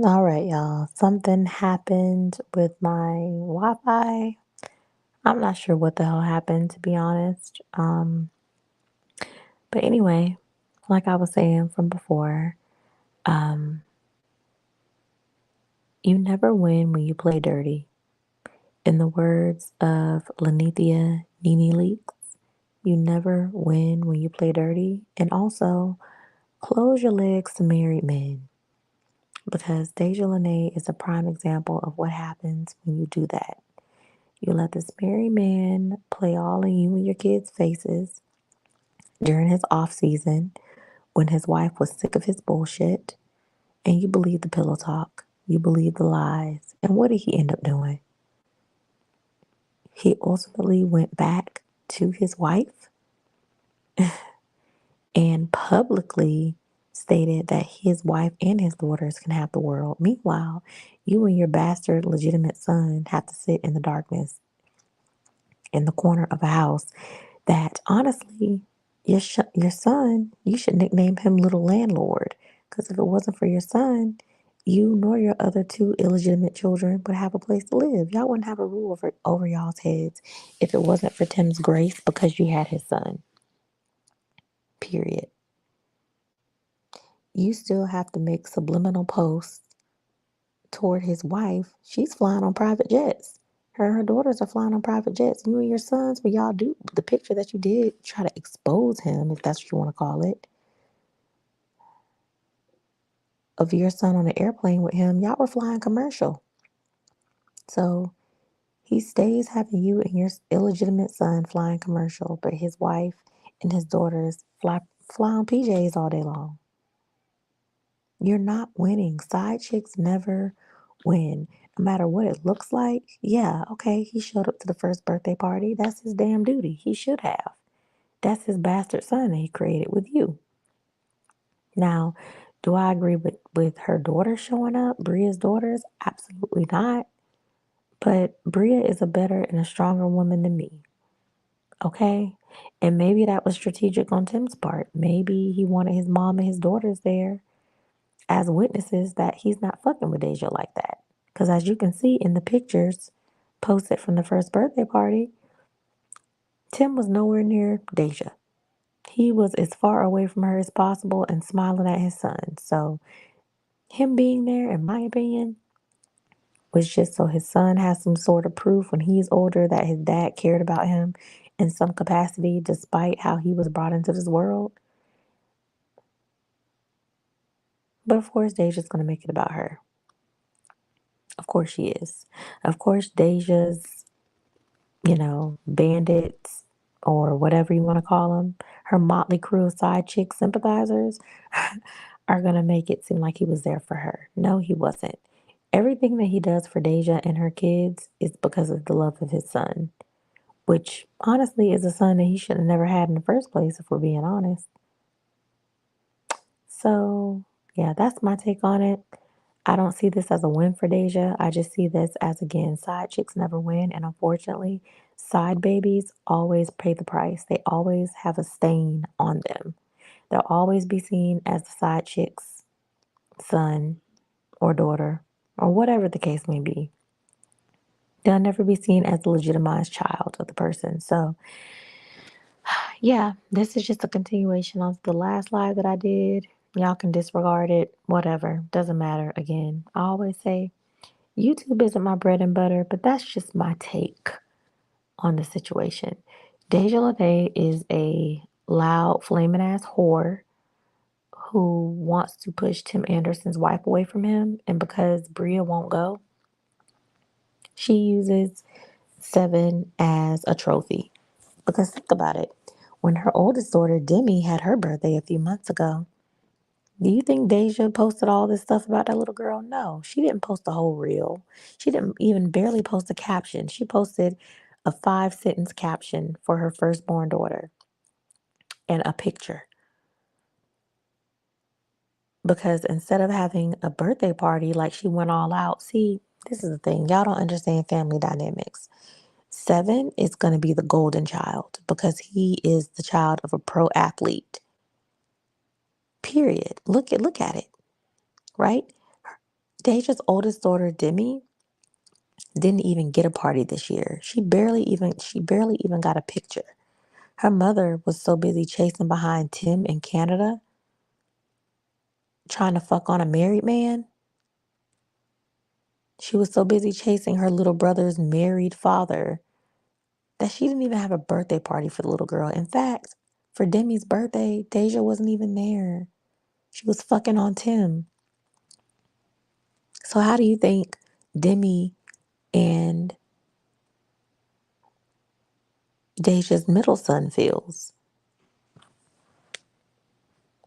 All right, y'all. Something happened with my Wi-Fi. I'm not sure what the hell happened, to be honest. But anyway, like I was saying from before, um, you never win when you play dirty. In the words of Lanethia Nene Leaks, you never win when you play dirty. And also, close your legs to married men because Dejah Lanee is a prime example of what happens when you do that. You let this married man play all in you and your kids' faces during his off season when his wife was sick of his bullshit, and you believe the pillow talk. You believe the lies. And what did he end up doing? He ultimately went back to his wife and publicly stated that his wife and his daughters can have the world. Meanwhile, you and your bastard legitimate son have to sit in the darkness in the corner of a house that honestly, your son, you should nickname him Little Landlord. Because if it wasn't for your son, you nor your other two illegitimate children would have a place to live. Y'all wouldn't have a roof over y'all's heads if it wasn't for Tim's grace because you had his son. Period. You still have to make subliminal posts toward his wife. She's flying on private jets. Her and her daughters are flying on private jets. You and your sons, but y'all do the picture that you did try to expose him, if that's what you want to call it, of your son on the airplane with him. Y'all were flying commercial. So he stays having you and your illegitimate son flying commercial, but his wife and his daughters fly on PJs all day long. You're not winning. Side chicks never win. No matter what it looks like. Yeah, okay, he showed up to the first birthday party. That's his damn duty. He should have. That's his bastard son that he created with you. Now, do I agree with her daughter showing up, Bria's daughters? Absolutely not. But Bria is a better and a stronger woman than me. Okay? And maybe that was strategic on Tim's part. Maybe he wanted his mom and his daughters there as witnesses that he's not fucking with Dejah like that. Because as you can see in the pictures posted from the first birthday party, Tim was nowhere near Dejah. He was as far away from her as possible and smiling at his son. So, him being there, in my opinion, was just so his son has some sort of proof when he's older that his dad cared about him in some capacity, despite how he was brought into this world. But of course, Deja's going to make it about her. Of course, she is. Of course, Deja's bandits or whatever you want to call them, her motley crew of side chick sympathizers are going to make it seem like he was there for her. No, he wasn't. Everything that he does for Dejah and her kids is because of the love of his son, which honestly is a son that he should have never had in the first place, if we're being honest. So, yeah, that's my take on it. I don't see this as a win for Dejah. I just see this as, again, side chicks never win. And unfortunately, side babies always pay the price. They always have a stain on them. They'll always be seen as the side chick's son or daughter or whatever the case may be. They'll never be seen as the legitimized child of the person. So, yeah, this is just a continuation of the last live that I did. Y'all can disregard it, whatever. Doesn't matter. Again, I always say YouTube isn't my bread and butter, but that's just my take on the situation. Dejah Lanee is a loud, flaming ass whore who wants to push Tim Anderson's wife away from him. And because Bria won't go, she uses Seven as a trophy. Because think about it. When her oldest daughter, Demi, had her birthday a few months ago, do you think Dejah posted all this stuff about that little girl? No, she didn't post the whole reel. She didn't even barely post a caption. She posted a 5 sentence caption for her firstborn daughter and a picture. Because instead of having a birthday party like she went all out, see, this is the thing. Y'all don't understand family dynamics. Seven is going to be the golden child because he is the child of a pro athlete. Period. Look at it, right? Deja's oldest daughter, Demi, didn't even get a party this year. She barely even got a picture. Her mother was so busy chasing behind Tim in Canada, trying to fuck on a married man. She was so busy chasing her little brother's married father that she didn't even have a birthday party for the little girl. In fact, for Demi's birthday, Dejah wasn't even there. She was fucking on Tim. So how do you think Demi and Dejah's middle son feels?